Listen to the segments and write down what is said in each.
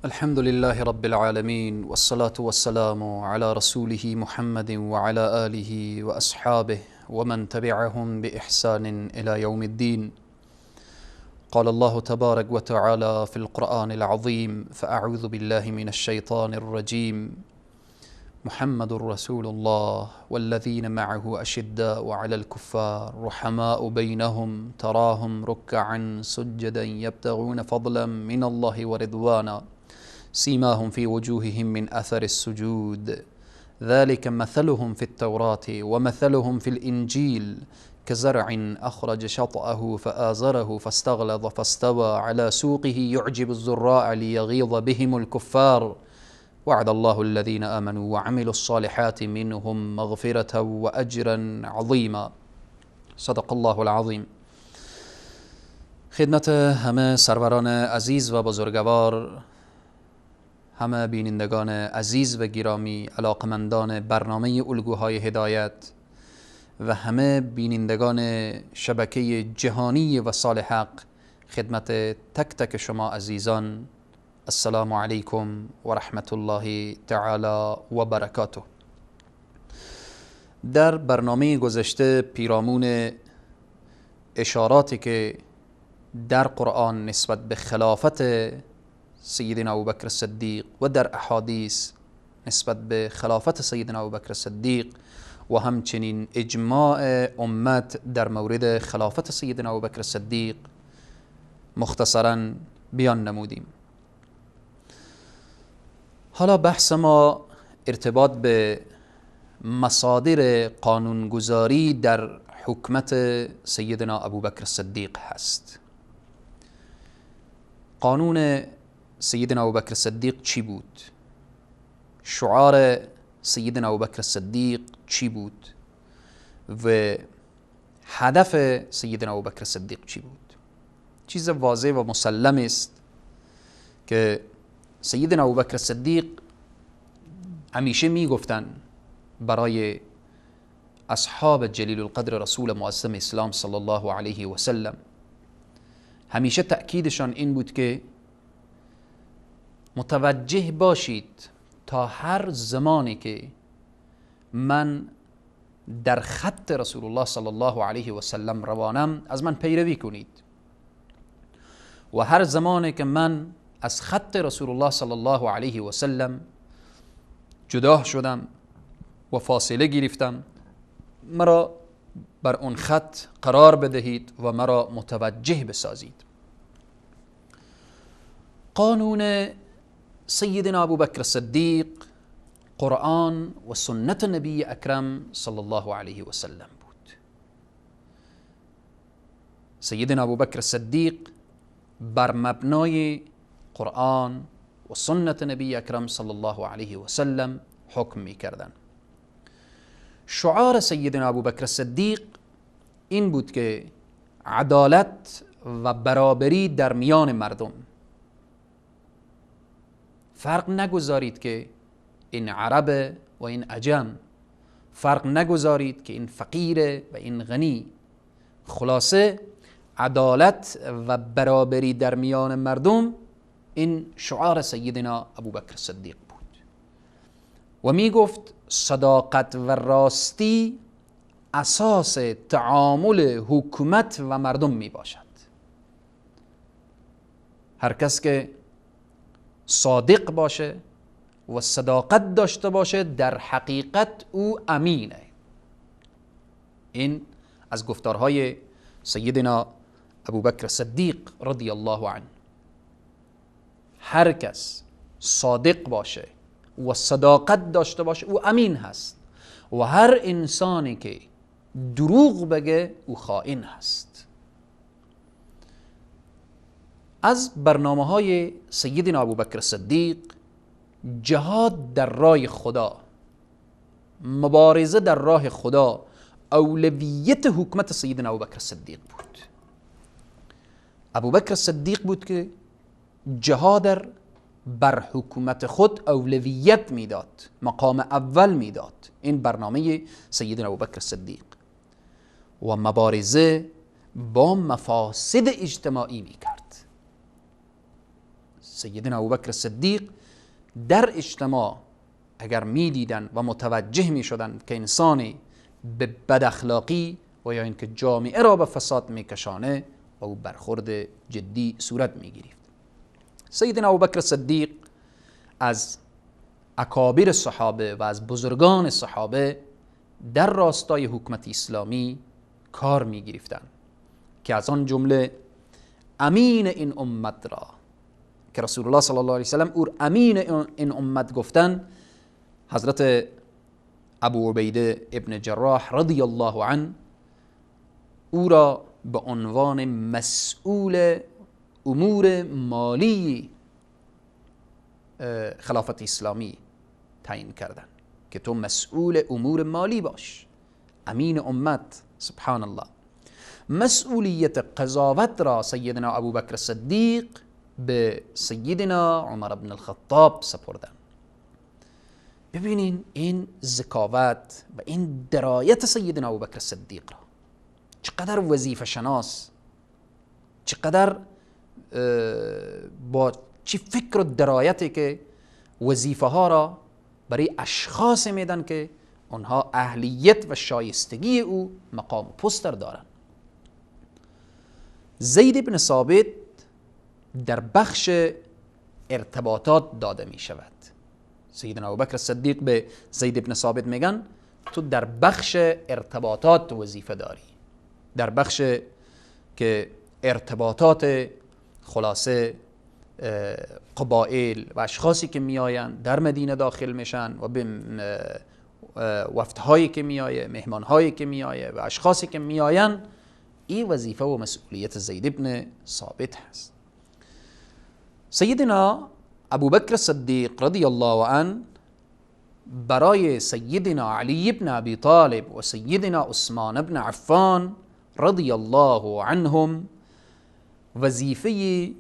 الحمد لله رب العالمين، والصلاة والسلام على رسوله محمد وعلى آله وأصحابه ومن تبعهم بإحسان إلى يوم الدين. قال الله تبارك وتعالى في القرآن العظيم: فأعوذ بالله من الشيطان الرجيم. محمد رسول الله والذين معه أشداء على الكفار رحماء بينهم تراهم ركعا سجدا يبتغون فضلا من الله ورضوانا سيماهم في وجوههم من أثر السجود ذلك مثلهم في التوراة ومثلهم في الإنجيل كزرع أخرج شطأه فآزره فاستغلظ فاستوى على سوقه يعجب الزراع ليغيظ بهم الكفار وعد الله الذين آمنوا وعملوا الصالحات منهم مغفرة وأجرا عظيما. صدق الله العظیم. خدمت همه سروران عزیز و بزرگوار، همه بینندگان عزیز و گرامی، علاقمندان برنامه الگوهای هدایت و همه بینندگان شبکه جهانی و صالح حق، خدمت تک تک شما عزیزان السلام علیکم و رحمت الله تعالی و برکاته. در برنامه گذشته پیرامون اشاراتی که در قرآن نسبت به خلافت سیدنا ابوبکر صدیق و در احادیث نسبت به خلافت سیدنا ابوبکر صدیق و همچنین اجماع امت در مورد خلافت سیدنا ابوبکر صدیق مختصرا بیان نمودیم. حالا بحث ما ارتباط به مصادر قانونگذاری در حکمت سیدنا ابوبکر صدیق هست. قانون سیدنا ابوبکر صدیق چی بود؟ شعار سیدنا ابوبکر صدیق چی بود؟ و هدف سیدنا ابوبکر صدیق چی بود؟ چیز واضح و مسلم است که سیدنا ابوبکر صدیق همیشه میگفتن برای اصحاب جلیل القدر رسول معظم اسلام صلی الله علیه و سلم، همیشه تأکیدشان این بود که متوجه باشید تا هر زمانی که من در خط رسول الله صلی الله علیه و سلم روانم از من پیروی کنید و هر زمانی که من از خط رسول الله صلی الله علیه و سلم جدا شدم و فاصله گرفتم، مرا بر اون خط قرار بدهید و مرا متوجه بسازید. قانون سیدنا ابوبکر صدیق قرآن و سنت نبی اکرم صلی الله علیه و سلم بود. سیدنا ابوبکر صدیق بر مبنای قرآن و سنت نبی اکرم صلی الله علیه و سلم حکم می کردن. شعار سیدنا ابوبکر صدیق این بود که عدالت و برابری در میان مردم، فرق نگذارید که این عرب و این عجم، فرق نگذارید که این فقیر و این غنی، خلاصه عدالت و برابری در میان مردم این شعار سیدنا ابوبکر صدیق بود. و می گفت صداقت و راستی اساس تعامل حکومت و مردم می باشد. هر کس که صادق باشه و صداقت داشته باشه در حقیقت او امینه. این از گفتارهای سیدنا ابوبکر صدیق رضی الله عنه. هر کس صادق باشه و صداقت داشته باشه او امین هست و هر انسانی که دروغ بگه او خائن هست. از برنامه های سیدنا ابوبکر صدیق جهاد در راه خدا، مبارزه در راه خدا، اولویت حکومت سیدنا ابوبکر صدیق بود. ابوبکر صدیق بود که جهاد بر حکومت خود اولویت میداد، مقام اول میداد. این برنامه سیدنا ابوبکر صدیق و مبارزه با مفاسد اجتماعی میکرد. سیدنا ابوبکر صدیق در اجتماع اگر می دیدن و متوجه می شدن که انسانی به بد اخلاقی و یا اینکه جامعه را به فساد می کشانه و او برخورد جدی صورت می گرفت. سیدنا ابوبکر صدیق از اکابر صحابه و از بزرگان صحابه در راستای حکومت اسلامی کار می گرفتن که از آن جمله امین این امت را که رسول الله صلی الله علیه وسلم او امین این امت گفتن، حضرت ابو عبیده ابن جراح رضی الله عنه او را به عنوان مسئول امور مالی خلافت اسلامی تعیین کردن که تو مسئول امور مالی باش، امین امت. سبحان الله. مسئولیت قضاوت را سیدنا ابوبکر صدیق به سیدنا عمر بن الخطاب سپردن. ببینین این ذکاوت و این درایت سیدنا ابوبکر صدیق را، چقدر وظیفه شناس، چقدر با چی فکر و درایتی که وظیفه ها را برای اشخاص میدن که آنها اهلیت و شایستگی او مقام و پست دارن. زید بن ثابت در بخش ارتباطات داده می شود. سیدنا ابوبکر صدیق به زید بن ثابت میگن تو در بخش ارتباطات وظیفه داری، در بخش که ارتباطات خلاصه قبائل و اشخاصی که میآین در مدینه داخل میشن و به وفدهایی که میآیه، مهمانهایی که میآیه و اشخاصی که میآین، این وظیفه و مسئولیت زید بن ثابت هست. سیدنا ابوبکر صدیق رضی الله عنه برای سیدنا علی بن ابی طالب و سیدنا عثمان بن عفان رضی الله عنهم وظیفه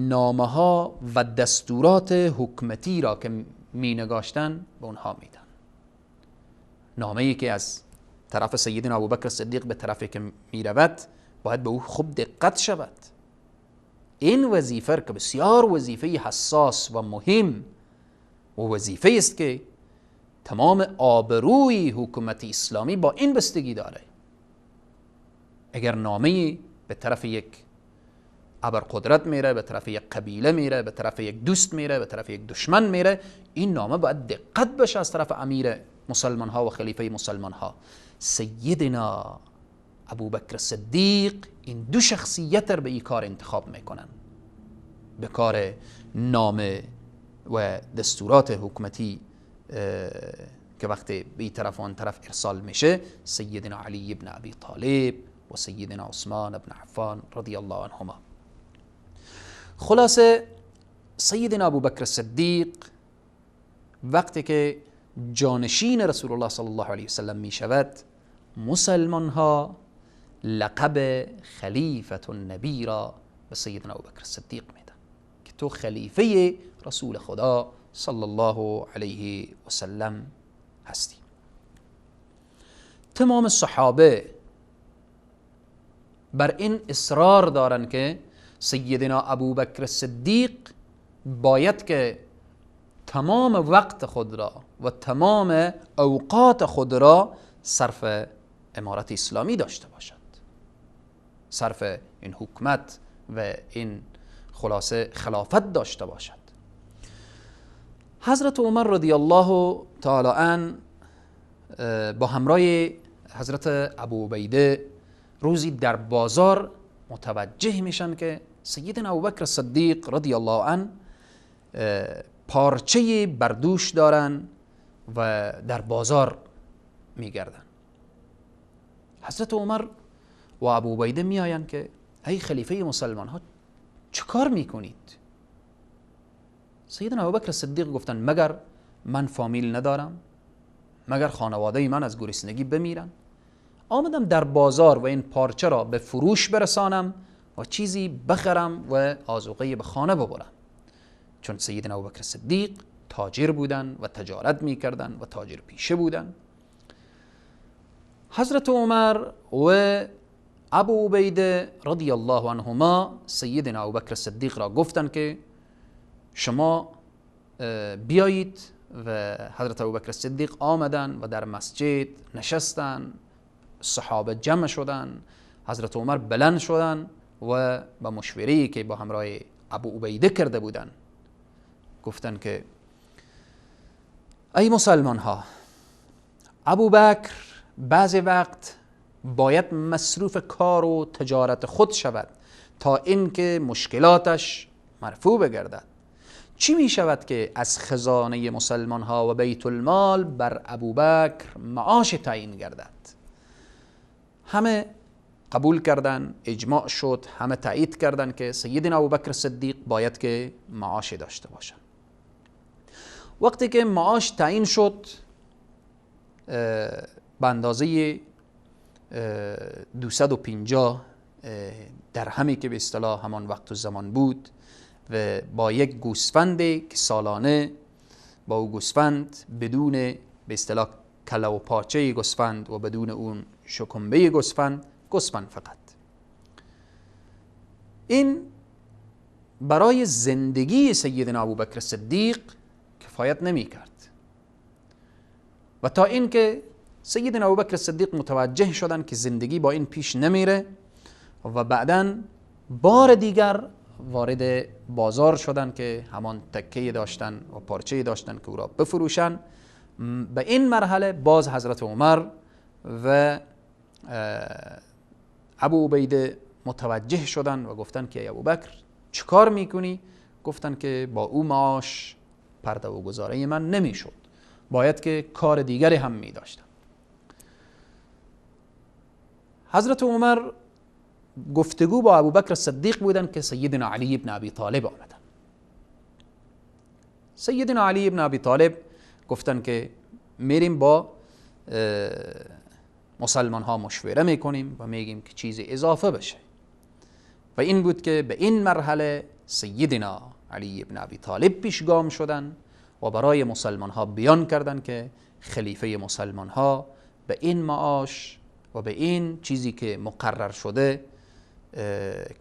نامه ها و دستورات حکومتی را که می نگاشتن به اونها میدن. نامه‌ای که از طرف سیدنا ابوبکر صدیق به طرفی که می رود باید به او خوب دقت شود. این وظیفه که بسیار وظیفه حساس و مهم و وظیفه است که تمام آبروی حکومت اسلامی با این بستگی داره. اگر نامه‌ای به طرف یک ابرقدرت میره، به طرف یک قبیله میره، به طرف یک دوست میره، به طرف یک دشمن میره، این نامه باید دقت بشه از طرف امیر مسلمان ها و خلیفه مسلمان ها. سیدنا ابوبکر صدیق این دو شخصیت را به این کار انتخاب میکنن، به کار نامه و دستورات حکومتی که وقتی به این طرف و آن طرف ارسال میشه، سیدنا علی بن ابی طالب و سیدنا عثمان بن عفان رضی الله عنهما. خلاصه سیدنا ابوبکر صدیق وقتی که جانشین رسول الله صلی الله علیه وسلم می شود، مسلمان ها لقب خلیفة النبی را به سیدنا ابوبکر صدیق میدن که تو خلیفه رسول خدا صلی الله علیه وسلم هستی. تمام صحابه بر این اصرار دارن که سیدنا ابوبکر صدیق باید که تمام وقت خود را و تمام اوقات خود را صرف امارت اسلامی داشته باشد، صرف این حکومت و این خلاصه خلافت داشته باشد. حضرت عمر رضی الله تعالی عنه با همراه حضرت ابو عبیده روزی در بازار متوجه میشن که سیدنا ابوبکر صدیق رضی الله عنه پارچه بردوش دارن و در بازار میگردن. حضرت عمر و ابو عبیده میآیند که ای خلیفه مسلمان ها چه کار میکنید؟ سیدنا ابوبکر صدیق گفتن مگر من فامیل ندارم؟ مگر خانواده من از گرسنگی بمیرن؟ آمدم در بازار و این پارچه را به فروش برسانم و چیزی بخرم و آذوقه به خانه ببرم. چون سیدنا ابوبکر صدیق تاجر بودن و تجارت میکردن و تاجر پیشه بودن. حضرت عمر و ابو عبیده رضی الله عنهما سیدنا ابوبکر صدیق را گفتن که شما بیایید. و حضرت ابوبکر صدیق آمدن و در مسجد نشستن، صحابه جمع شدن، حضرت عمر بلند شدن و با مشوره‌ای که با همراه ابو عبیده کرده بودن گفتن که ای مسلمان ها، ابوبکر بعضی وقت باید مصروف کار و تجارت خود شود تا اینکه مشکلاتش مرفوع بگردد. چی می شود که از خزانه مسلمان ها و بیت المال بر ابوبکر معاش تعیین گردد؟ همه قبول کردن، اجماع شد، همه تایید کردن که سیدنا ابوبکر صدیق باید که معاش داشته باشن. وقتی که معاش تعیین شد به اندازه 250 درهمی که به اصطلاح همان وقت و زمان بود و با یک گوسفندی که سالانه با او گوسفند بدون به اصطلاح کله و پارچه گوسفند و بدون اون شکمبه گوسفند فقط، این برای زندگی سیدنا ابوبکر صدیق کفایت نمی کرد. و تا اینکه سیدنا ابوبکر صدیق متوجه شدن که زندگی با این پیش نمیره و بعداً بار دیگر وارد بازار شدن که همان تکه داشتن و پارچه داشتن که او را بفروشن. به این مرحله باز حضرت عمر و ابو عبیده متوجه شدن و گفتن که ای ابوبکر چه کار میکنی؟ گفتن که با او معاش پرده و گذاره من نمیشد، باید که کار دیگری هم می داشتم. حضرت عمر گفتگو با ابوبکر صدیق بودن که سیدنا علی ابن ابی طالب آمدن. سیدنا علی ابن ابی طالب گفتن که میریم با مسلمان ها مشوره میکنیم و میگیم که چیز اضافه بشه. و این بود که به این مرحله سیدنا علی ابن ابی طالب پیشگام شدن و برای مسلمان ها بیان کردن که خلیفه مسلمان ها به این معاش و به این چیزی که مقرر شده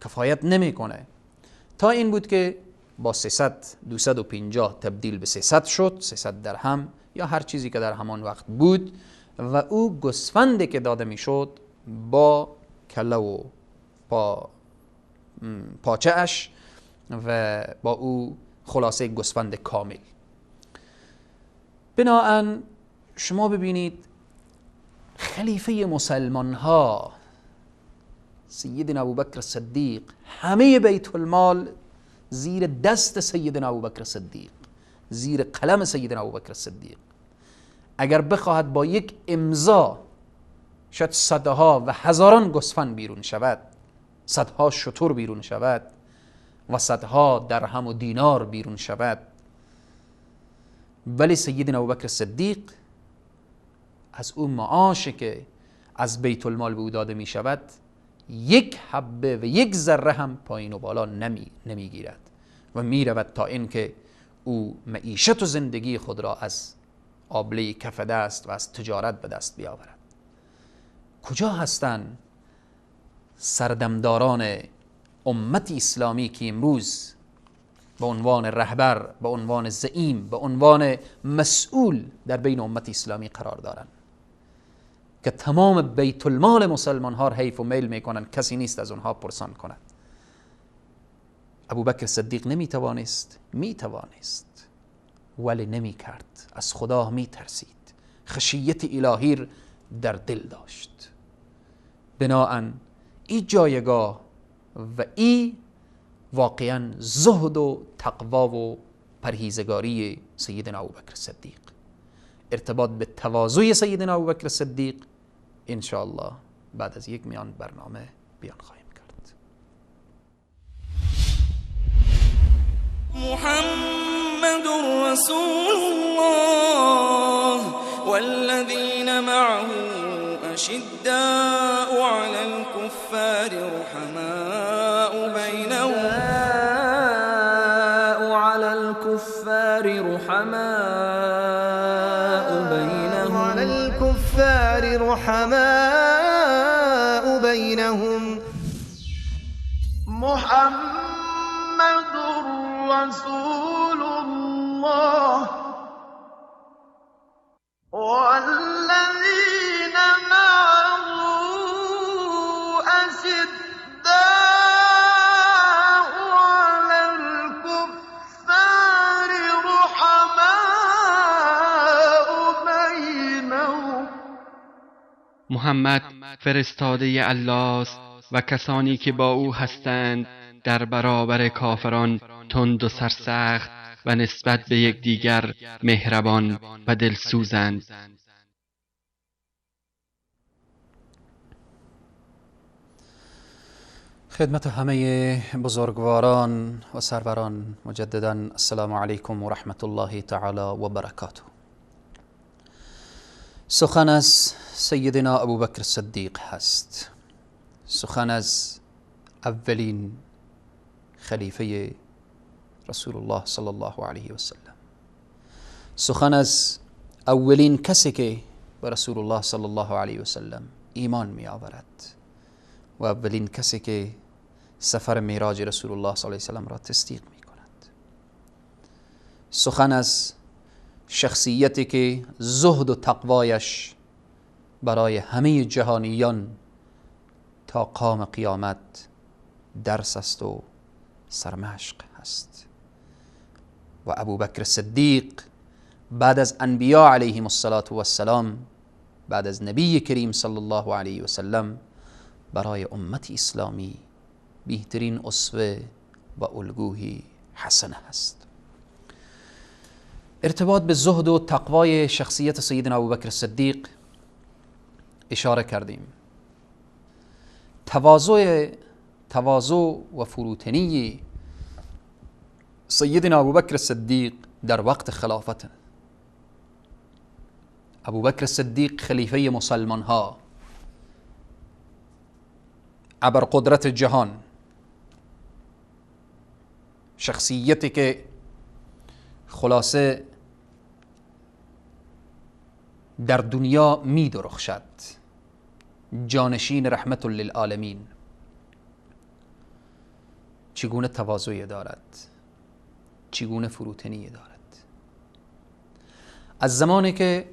کفایت نمیکنه. تا این بود که با 250 تبدیل به 300 شد، 300 درهم یا هر چیزی که در همان وقت بود. و او گوسفندی که داده میشد با کله و پاچه اش و با او خلاصه گوسفند کامل. بناهن شما ببینید خلیفه مسلمان ها سیدنا ابوبکر صدیق، همه بیت المال زیر دست سیدنا ابوبکر صدیق، زیر قلم سیدنا ابوبکر صدیق. اگر بخواهد با یک امضا شاید صدها و هزاران گوسفند بیرون شود، صدها شتر بیرون شود و صدها درهم و دینار بیرون شود، ولی سیدنا ابوبکر صدیق از اون معاشی که از بیت المال به او داده می شود یک حبه و یک ذره هم پایین و بالا نمی گیرد و می رود تا اینکه او معیشت و زندگی خود را از آبله کف دست و از تجارت به دست بیاورد. کجا هستند سردمداران امت اسلامی که امروز به عنوان رهبر، به عنوان زعیم، به عنوان مسئول در بین امت اسلامی قرار دارند که تمام بیت المال مسلمان ها حیف و میل میکنن، کسی نیست از اونها پرسان کند؟ ابوبکر صدیق نمیتوانست؟ میتوانست ولی نمیکرد. از خدا میترسید، خشیت الهی در دل داشت. بناهن این جایگاه و این واقعا زهد و تقوا و پرهیزگاری سیدنا ابوبکر صدیق، ارتباط به تواضع سیدنا ابوبکر صدیق ان شاء الله بعد از یک میان برنامه بیان خواهیم کرد. محمد رسول الله والذين معه أشداء على الكفار رحماء بينهم محمد رسول الله والذين معه أشداء على الكفار رحماء بينهم. محمد فرستاده الله است و کسانی که با او هستند در برابر کافران تند و سرسخت و نسبت به یکدیگر مهربان و دلسوزند. خدمت همه بزرگواران و سروران مجددا السلام علیکم و رحمت الله تعالی و برکاته. سخن از سیدنا ابوبکر صدیق هست، سخن از اولین خلیفه رسول الله صلی الله علیه و سلم، سخن از اولین کسی که به رسول الله صلی الله علیه و سلم ایمان می آورد و اولین کسی که سفر معراج رسول الله صلی الله علیه و سلم را تصدیق می کند. سخن از شخصیتی که زهد و تقوایش برای همه جهانیان تا قام قیامت درس است و سرمشق هست. و ابوبکر صدیق بعد از انبیا علیهم السلام، بعد از نبی کریم صلی الله علیه و سلم، برای امت اسلامی بهترین اسوه و الگوی حسنه هست. ارتباط به زهد و تقوای شخصیت سیدنا ابوبکر صدیق اشاره کردیم. تواضع و فروتنی سیدنا ابوبکر صدیق در وقت خلافت، ابوبکر صدیق خلیفه مسلمان ها، ابرقدرت جهان، شخصیتی که خلاصه در دنیا می درخشد، جانشین رحمت للعالمین، چگونه تواضعی دارد، چگونه فروتنی دارد. از زمانی که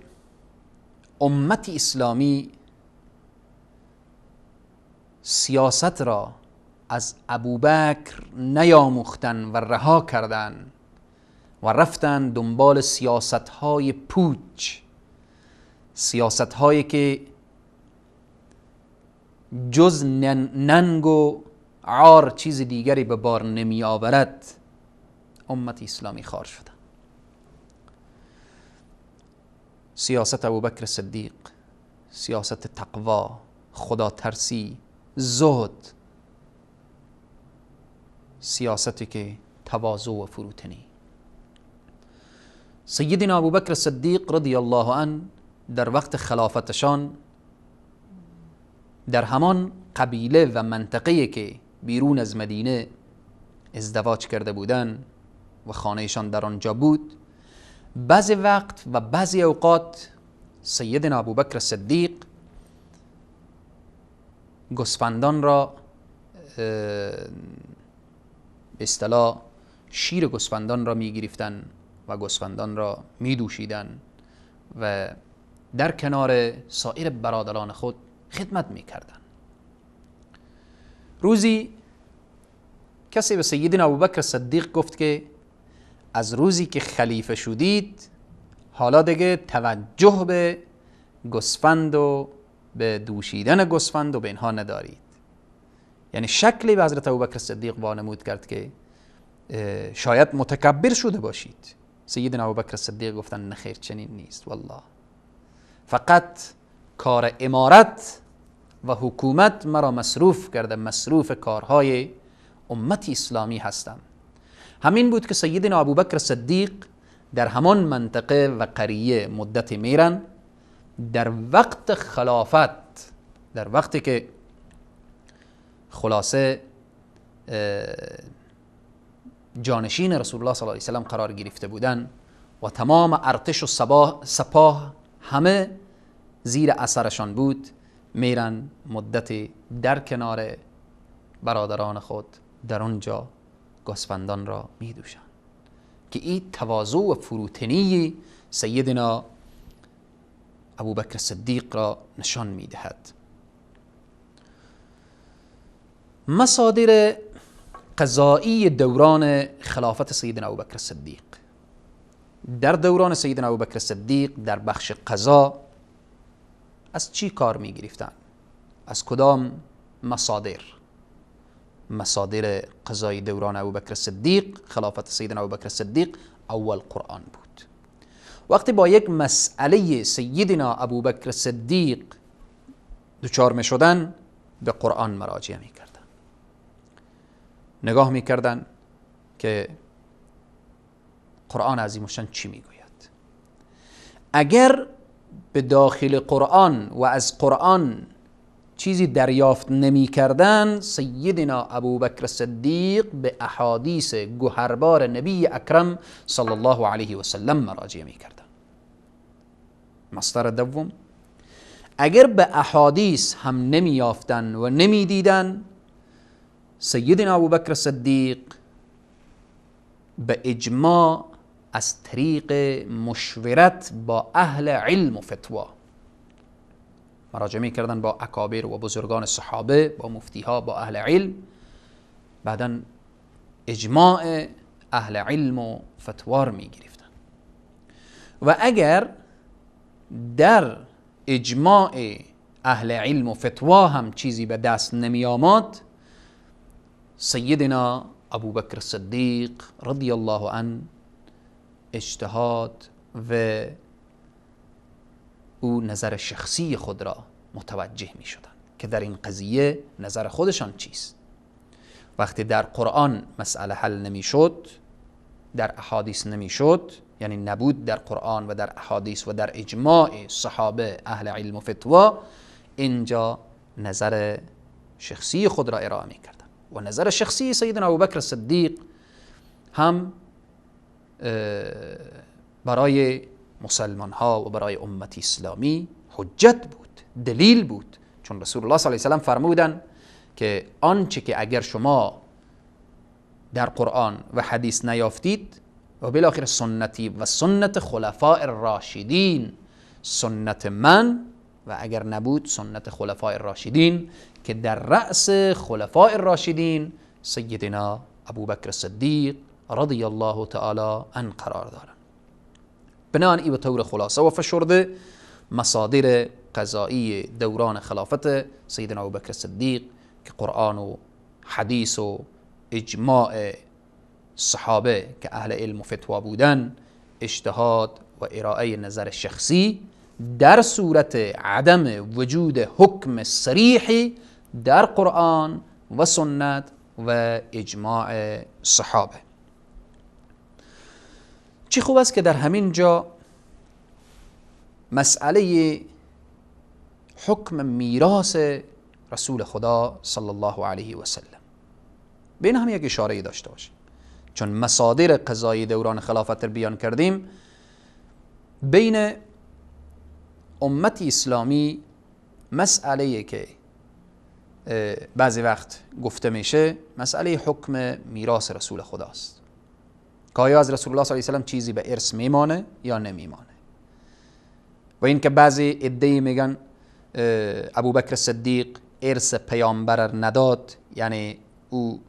امت اسلامی سیاست را از ابوبکر نیاموختن و رها کردن و رفتن دنبال سیاست های پوچ، سیاست هایی که جز ننگ و عار چیز دیگری به بار نمی آورد، امت اسلامی خار شده. سیاست ابوبکر صدیق سیاست تقوا، خدا ترسی، زهد، سیاستی که تواضع و فروتنی. سیدنا ابوبکر صدیق رضی الله عنه در وقت خلافتشان در همان قبیله و منطقه‌ای که بیرون از مدینه ازدواج کرده بودند و خانهشان در آنجا بود، بعضی وقت و بعضی اوقات سیدنا ابوبکر صدیق گوسفندان را به اصطلاح شیر گوسفندان را می گرفتن و گوسفندان را می دوشیدن و در کنار سایر برادران خود خدمت می کردن. روزی کسی به سیدنا ابوبکر صدیق گفت که از روزی که خلیفه شدید حالا دیگه توجه به گوسفند و به دوشیدن گوسفند و به اینها ندارید. یعنی شکلی به حضرت ابوبکر صدیق وانمود کرد که شاید متکبر شده باشید. سیدنا ابوبکر صدیق گفتن نخیر، چنین نیست، والله فقط کار امارت و حکومت مرا مصروف کرده، مصروف کارهای امت اسلامی هستم. همین بود که سیدنا ابوبکر صدیق در همان منطقه و قریه مدت میرن. در وقت خلافت، در وقتی که خلاصه جانشین رسول الله صلی الله علیه و سلم قرار گرفته بودن و تمام ارتش و سپاه همه زیر اثرشان بود، میرن مدت در کنار برادران خود در آنجا گوسفندان را میدوشن. که این تواضع و فروتنی سیدنا ابوبکر صدیق را نشان میدهد. مصادر قضایی دوران خلافت سیدنا ابوبکر صدیق. در دوران سیدنا ابوبکر صدیق در بخش قضا از چی کار می گرفتن؟ از کدام مصادر قضای دوران ابوبکر صدیق، خلافت سیدنا ابوبکر صدیق، اول قرآن بود. وقتی با یک مسئله سیدنا ابوبکر صدیق دچار می شدن به قرآن مراجعه می کردن، نگاه می کردن که قرآن عظیم الشان چی می گوید. اگر به داخل قرآن و از قرآن چیزی دریافت نمی کردن، سیدنا ابوبکر صدیق به احادیث گوهربار نبی اکرم صلی الله علیه و سلم مراجعه می کردن. مصدر دوم، اگر به احادیث هم نمی یافتن و نمی دیدن، سیدنا ابوبکر صدیق به اجماع از طریق مشورت با اهل علم و فتوا مراجعه می کردن، با اکابر و بزرگان صحابه، با مفتیها، با اهل علم. بعدا اجماع اهل علم و فتوار می گرفتن و اگر در اجماع اهل علم و فتوا هم چیزی به دست نمی آمد، سیدنا ابوبکر صدیق رضی الله عنه اجتهاد و او نظر شخصی خود را متوجه می شدن که در این قضیه نظر خودشان چیست. وقتی در قرآن مسئله حل نمی شد، در احادیث نمی شد، یعنی نبود در قرآن و در احادیث و در اجماع صحابه اهل علم و فتوا، اینجا نظر شخصی خود را ارائه می کردن و نظر شخصی سیدنا ابوبکر صدیق هم برای مسلمان ها و برای امت اسلامی حجت بود، دلیل بود. چون رسول الله صلی الله علیه و سلم فرمودن که آنچه که اگر شما در قرآن و حدیث نیافتید و بالاخره سنتی و سنت خلفاء الراشدین، سنت من و اگر نبود سنت خلفاء الراشدین که در رأس خلفاء الراشدین سیدنا ابوبکر صدیق رضی الله تعالی عنه قرار دارند. بنابراین به طور خلاصه و فشرده مصادر قضایی دوران خلافت سیدنا ابوبکر صدیق که قرآن و حدیث و اجماع صحابه که اهل علم و فتوا بودن، اجتهاد و ارائه نظر شخصی در صورت عدم وجود حکم صریح در قرآن و سنت و اجماع صحابه. چی خوب است که در همین جا مسئله حکم میراث رسول خدا صلی الله علیه و سلم بین هم یک اشاره داشته باشیم، چون مصادر قضایی دوران خلافت رو بیان کردیم. بین امت اسلامی مسئله که بعضی وقت گفته میشه مسئله حکم میراث رسول خداست که آیا از رسول الله صلی الله علیه و سلم چیزی به ارث میمانه یا نمیمانه. و این که بعضی ادعی میگن ابوبکر صدیق ارث پیامبر نداد، یعنی او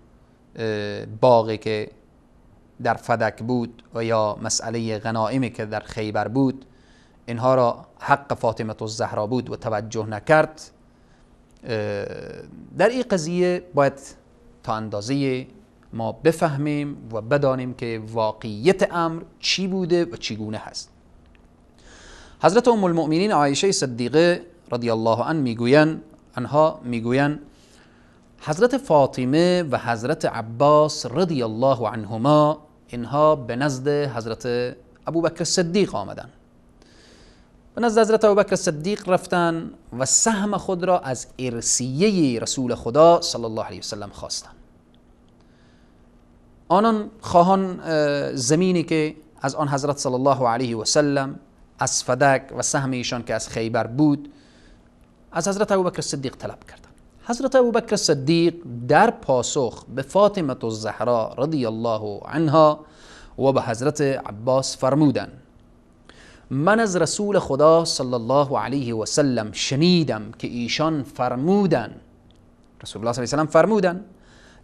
باغی که در فدک بود و یا مسئله غنائمی که در خیبر بود، اینها را حق فاطمه الزهرا بود و توجه نکرد. در این قضیه باید تا اندازه ما بفهمیم و بدانیم که واقعیت امر چی بوده و چگونه هست. حضرت ام المؤمنین عایشه صدیقه رضی الله عنها میگویند حضرت فاطمه و حضرت عباس رضی الله عنهما اینها به نزد حضرت ابوبکر صدیق آمدن، به نزد حضرت ابوبکر صدیق رفتن و سهم خود را از ارثیه رسول خدا صلی الله علیه و سلم خواستند. آنان خواهان زمینی که از آن حضرت صلی الله علیه و سلم از فدک و سهم ایشان که از خیبر بود از حضرت ابوبکر صدیق طلب کردند. حضرت ابوبکر صدیق در پاسخ به فاطمه الزهرا رضی الله عنها و به حضرت عباس فرمودن من از رسول خدا صلی الله علیه و سلم شنیدم که ایشان فرمودن، رسول الله صلی الله علیه و سلم فرمودن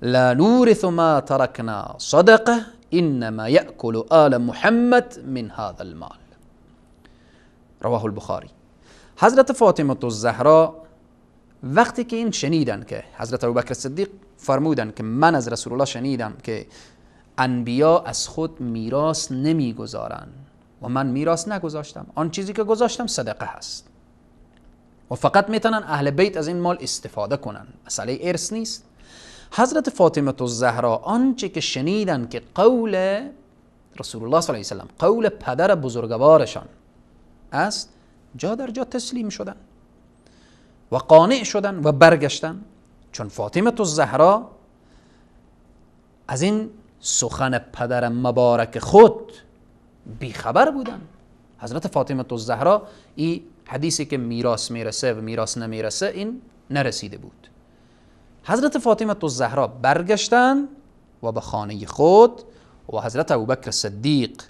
لا نورث ما ترکنا صدقه انما یأکل آل محمد من هذا المال. رواه البخاری. حضرت فاطمه الزهرا وقتی که این شنیدن که حضرت ابوبکر صدیق فرمودن که من از رسول الله شنیدم که انبیا از خود میراث نمیگذارن و من میراث نگذاشتم، آن چیزی که گذاشتم صدقه هست و فقط میتونن اهل بیت از این مال استفاده کنن، مسئله ارث نیست. حضرت فاطمه الزهرا آنچه که شنیدن که قول رسول الله صلی الله علیه و سلم، قول پدر بزرگوارشان است، جا در جا تسلیم شدن و قانع شدن و برگشتن، چون فاطمه الزهرا از این سخن پدر مبارک خود بیخبر بودن. حضرت فاطمه الزهرا این حدیثی که میراث میرسه و میراث نمیرسه این نرسیده بود. حضرت فاطمه الزهرا برگشتن و به خانه خود و حضرت ابوبکر صدیق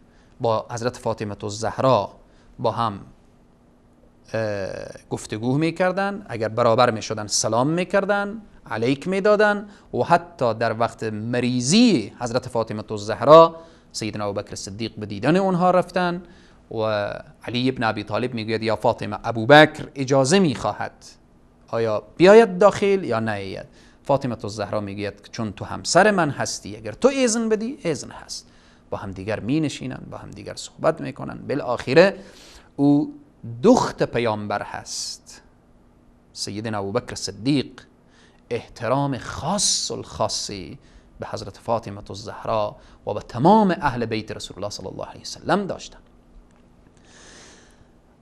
با حضرت فاطمه الزهرا با هم گفتگو میکردن، اگر برابر میشدن سلام میکردن، علیک میدادن و حتی در وقت مریضی حضرت فاطمه الزهرا سیدنا ابوبکر صدیق به دیدن اونها رفتن و علی ابن ابی طالب میگوید یا فاطمه ابوبکر اجازه میخواهد آیا بیاید داخل یا نیاید؟ فاطمه الزهرا میگوید چون تو همسر من هستی، اگر تو اذن بدی اذن هست. با هم دیگر می نشینن، با هم دیگر صحبت میکنن. بالاخره او دخت پیامبر هست. سیدنا ابوبکر صدیق احترام خاص الخاصی به حضرت فاطمه الزهرا و به تمام اهل بیت رسول الله صلی الله علیه وسلم داشتن.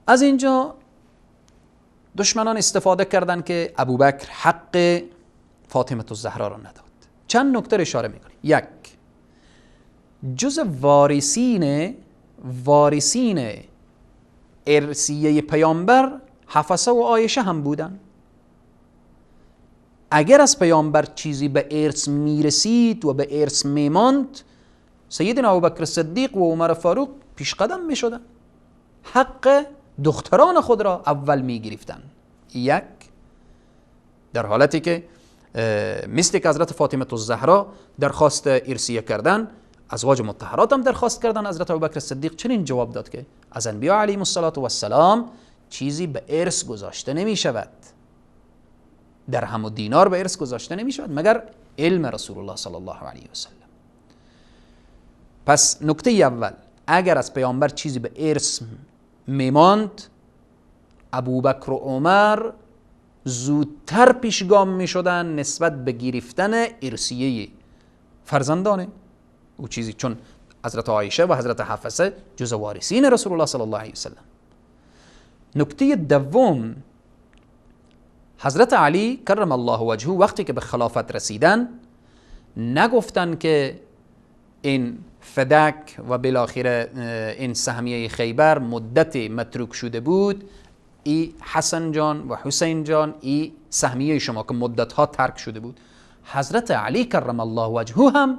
از اینجا دشمنان استفاده کردند که ابوبکر حق فاطمه الزهرا را نداد. چند نکته اشاره میکنیم. یک، جز وارثین ارثیه پیامبر حفصه و عایشه هم بودن. اگر از پیامبر چیزی به ارث میرسید و به ارث میماند، سیدنا ابوبکر صدیق و عمر فاروق پیش قدم میشدن، حق دختران خود را اول میگرفتن. یک، در حالتی که مثل که حضرت فاطمه الزهرا درخواست ارثیه کردن، ازواج مطهرات هم درخواست کردن، حضرت ابوبکر صدیق چنین جواب داد که از انبیا علیهم السلام چیزی به ارث گذاشته نمی شود، درهم و دینار به ارث گذاشته نمی شود مگر علم رسول الله صلی الله علیه و سلم. پس نکته اول، اگر از پیامبر چیزی به ارث میماند، ابوبکر و عمر زودتر پیشگام می شدن نسبت به گرفتن ارثیه فرزندانه او چیزی، چون حضرت عایشه و حضرت حفصه جز وارثین رسول الله صلی الله علیه وسلم. نکته دوم، حضرت علی کرم الله وجهه وقتی که به خلافت رسیدن نگفتن که این فدک و بالاخره این سهمیه خیبر مدت متروک شده بود، ای حسن جان و حسین جان ای سهمیه شما که مدت ها ترک شده بود. حضرت علی کرم الله وجهه هم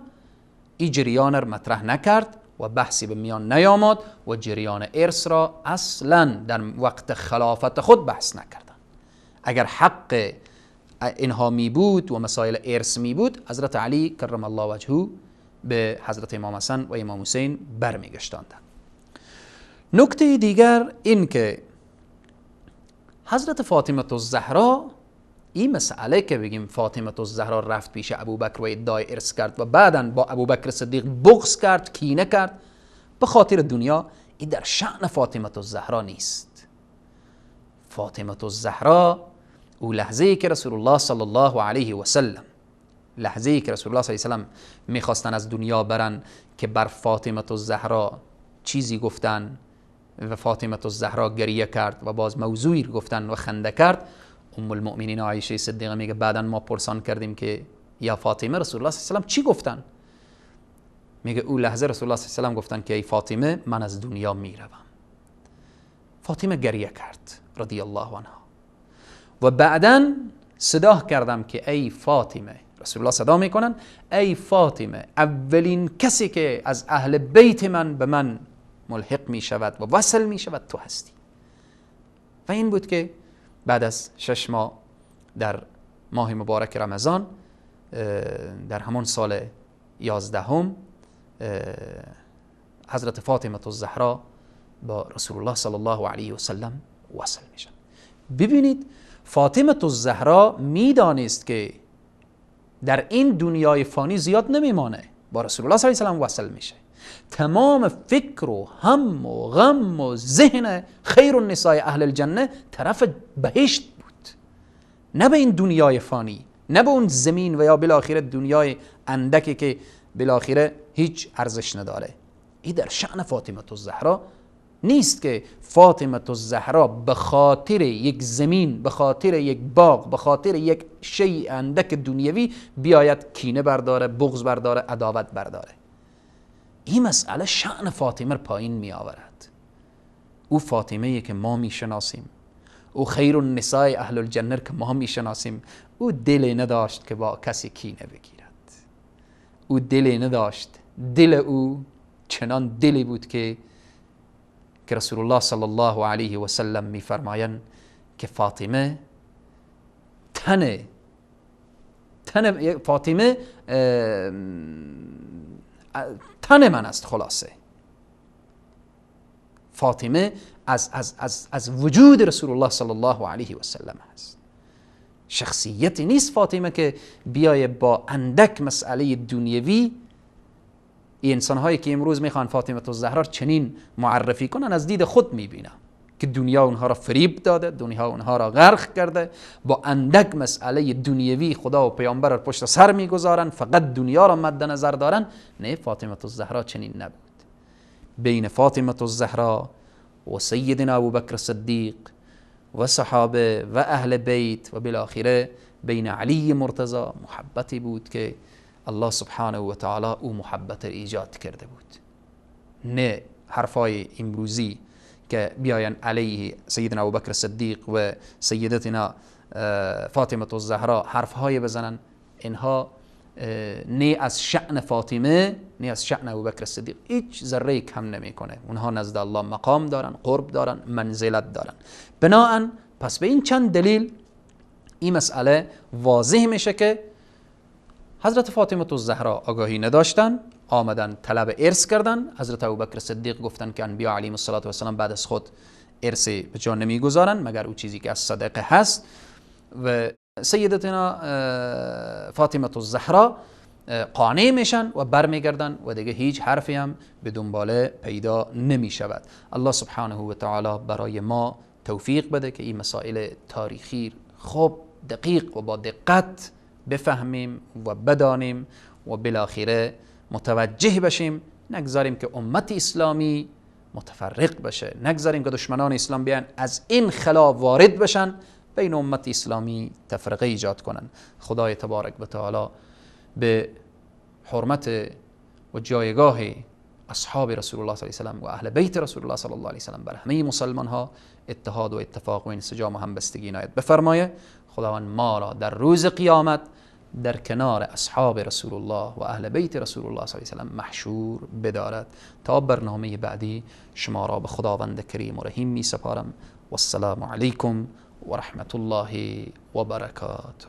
ای جریان را مطرح نکرد و بحثی به میان نیامد و جریان ارث را اصلا در وقت خلافت خود بحث نکردن. اگر حق اینها می بود و مسائل ارث می بود، حضرت علی کرم الله وجهه به حضرت امام حسن و امام حسین برمیگشتاندند. نکته دیگر این که حضرت فاطمه الزهرا، این مسئله که بگیم فاطمه الزهرا رفت پیش ابوبکر و ادعای ارث کرد و بعداً با ابوبکر صدیق بغض کرد، کینه کرد به خاطر دنیا، این در شأن فاطمه الزهرا نیست. فاطمه الزهرا او لحظه‌ای که رسول الله صلی الله علیه و سلم، لحظه‌ای که رسول الله صلی الله علیه و سلم میخواستن از دنیا برن که بر فاطمه الزهرا چیزی گفتن و فاطمه الزهرا گریه کرد و باز موضوعی گفتن و خنده کرد. ام المؤمنین عایشه صدیقه میگه بعداً ما پرسان کردیم که یا فاطمه رسول الله صلی الله علیه و سلم چی گفتن؟ میگه او لحظه رسول الله صلی الله علیه و سلم گفتن که ای فاطمه من از دنیا میروم. فاطمه گریه کرد رضی الله عنها و بعداً صدا کردم که ای فاطمه رسول الله صدا میکنن ای فاطمه، اولین کسی که از اهل بیت من به من ملحق می شود و وصل می شود تو هستی. و این بود که بعد از 6 ماه در ماه مبارک رمضان، در همون سال 11 حضرت فاطمه الزهرا با رسول الله صلی الله علیه و سلم وصل میشن. ببینید فاطمه الزهرا میدانست که در این دنیای فانی زیاد نمیمانه، با رسول الله صلی الله علیه و سلم وصل میشه. تمام فکر و هم و غم و ذهن خیر النساء اهل الجنه طرف بهشت بود، نه به این دنیای فانی، نه به اون زمین و یا بالاخره دنیای اندکی که بالاخره هیچ ارزش نداره. این در شأن فاطمه الزهرا نیست که فاطمه الزهرا به خاطر یک زمین، به خاطر یک باغ، به خاطر یک شیء اندک دنیوی بیاید کینه برداره، بغض برداره، عداوت برداره. این مسئله شأن فاطمه پایین می آورد. او فاطمه که ما می شناسیم، او خیر النساء اهل الجنه که ما می شناسیم، او دلی نداشت که با کسی کینه بگیرد. او دلی نداشت. دل او چنان دلی بود که رسول الله صلی الله علیه و سلم می فرمایند که فاطمه فاطمه تن من است. خلاصه فاطمه از وجود رسول الله صلی الله علیه و سلم هست. شخصیتی نیست فاطمه که بیای با اندک مسئله دنیوی. این انسان‌هایی که امروز میخوان فاطمه الزهرا چنین معرفی کنن، از دید خود میبینن که دنیا اونها را فریب داده، دنیا اونها را غرق کرده، با اندک مسئله دنیوی خدا و پیامبر را پشت سر میگذارن، فقط دنیا را مد نظر دارن. نه، فاطمه الزهرا چنین نبود. بین فاطمه الزهرا و سیدنا ابوبکر صدیق و صحابه و اهل بیت و بالاخره بین علی مرتضی محبتی بود که الله سبحانه و تعالی او محبت ایجاد کرده بود. نه حرفای امروزی که بیاین علیه سیدنا ابوبکر صدیق و سیدتنا فاطمه الزهرا حرفهای بزنن. اینها نه از شأن فاطمه، نه از شأن ابوبکر صدیق هیچ ذره کم نمیکنه. اونها نزد الله مقام دارن، قرب دارن، منزلت دارن. بناهن پس به این چند دلیل این مسئله واضح میشه که حضرت فاطمه الزهرا آگاهی نداشتن، آمدن طلب ارث کردن. حضرت ابوبکر صدیق گفتن که انبیا علیهم السلام بعد از خود ارث به جا نمیگذارن مگر او چیزی که از صدقه هست. و سیدتنا فاطمه الزهرا قانع میشن و برمیگردن و دیگه هیچ حرفی هم به دنباله پیدا نمی شود. الله سبحانه و تعالی برای ما توفیق بده که این مسائل تاریخی خوب دقیق و با دقت بفهمیم و بدانیم و بالاخره متوجه بشیم. نگذاریم که امت اسلامی متفرق بشه، نگذاریم که دشمنان اسلام بیان از این خلا وارد بشن، بین امت اسلامی تفرقه ایجاد کنن. خدای تبارک و تعالی به حرمت و جایگاه اصحاب رسول الله صلی الله علیه و سلم و اهل بیت رسول الله صلی الله علیه و سلم بر همه مسلمان ها اتحاد و اتفاق و انسجام و همبستگی عنایت بفرمایه. خداوند ما را در روز قیامت در کنار اصحاب رسول الله و اهل بیت رسول الله صلی الله علیه و سلم محشور بدارد. تا برنامه بعدی شما را به خداوند کریم و رحیم می سپارم. والسلام علیکم و رحمت الله و برکاته.